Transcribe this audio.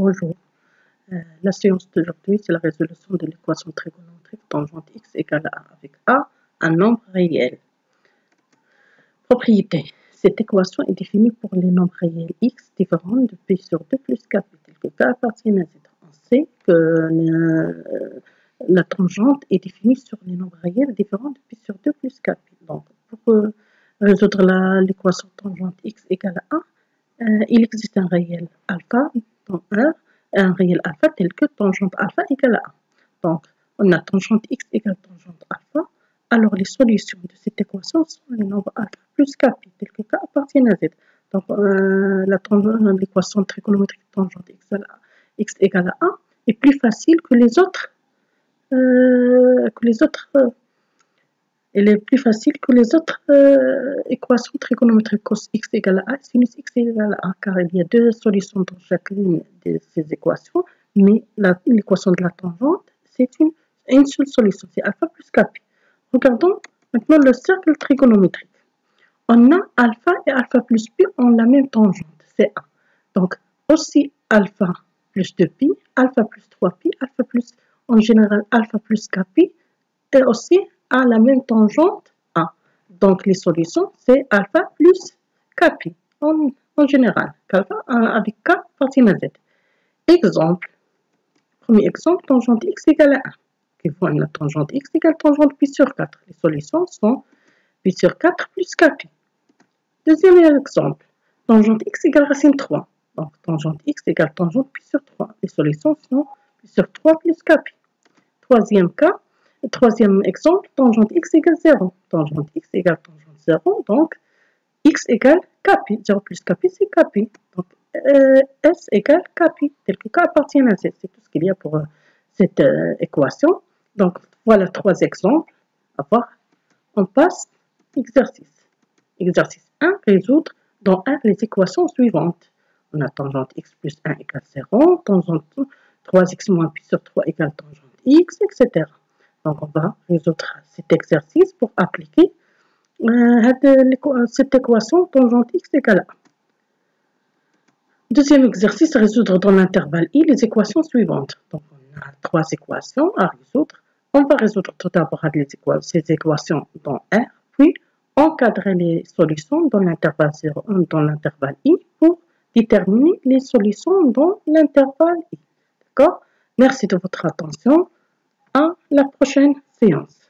Bonjour. La séance d'aujourd'hui, c'est la résolution de l'équation trigonométrique tangente x égale à A avec A, un nombre réel. Propriété. Cette équation est définie pour les nombres réels x différents de p sur 2 plus k, tel que k appartient à z. On sait que la tangente est définie sur les nombres réels différents de p sur 2 plus k. Donc, pour résoudre l'équation tangente x égale à A, il existe un réel alpha dans R, un réel alpha tel que tangente alpha égale à A. Donc, on a tangente x égale tangente alpha. Alors, les solutions de cette équation sont les nombres alpha plus k, tel que k appartient à z. Donc, l'équation trigonométrique tangente x égale à A est plus facile que les autres. Elle est plus facile que les autres équations trigonométriques cos x égale à A et sinus x égale à A, car il y a deux solutions dans chacune de ces équations, mais l'équation de la tangente, c'est une seule solution, c'est alpha plus kp. Regardons maintenant le cercle trigonométrique. On a alpha et alpha plus pi ont la même tangente, c'est A. Donc, aussi alpha plus 2pi, alpha plus 3pi, alpha plus, en général, alpha plus kp, et aussi a la même tangente A. Donc, les solutions, c'est alpha plus kp, en général, avec k appartient à z. Exemple, premier exemple, tangente x égale à 1. Qui voit la tangente x égale tangente pi sur 4. Les solutions sont pi sur 4 plus kp. Deuxième exemple, tangente x égale racine 3. Donc, tangente x égale tangente pi sur 3. Les solutions sont pi sur 3 plus kp. Troisième exemple, tangente x égale 0. Tangente x égale tangente 0, donc x égale kp. 0 plus kp, c'est kp. Donc, S égale kp, tel que k appartient à z. C'est tout ce qu'il y a pour cette équation. Donc, voilà trois exemples à voir. On passe exercice. Exercice 1, résoudre dans R les équations suivantes. On a tangente x plus 1 égale 0, tangente 3x moins pi sur 3 égale tangente x, etc. Donc, on va résoudre cet exercice pour appliquer cette équation tangente x égale à. Deuxième exercice, résoudre dans l'intervalle i les équations suivantes. Donc, on a trois équations à résoudre. On va résoudre tout d'abord ces équations dans R, puis encadrer les solutions dans l'intervalle i pour déterminer les solutions dans l'intervalle i. D'accord? Merci de votre attention. À la prochaine séance.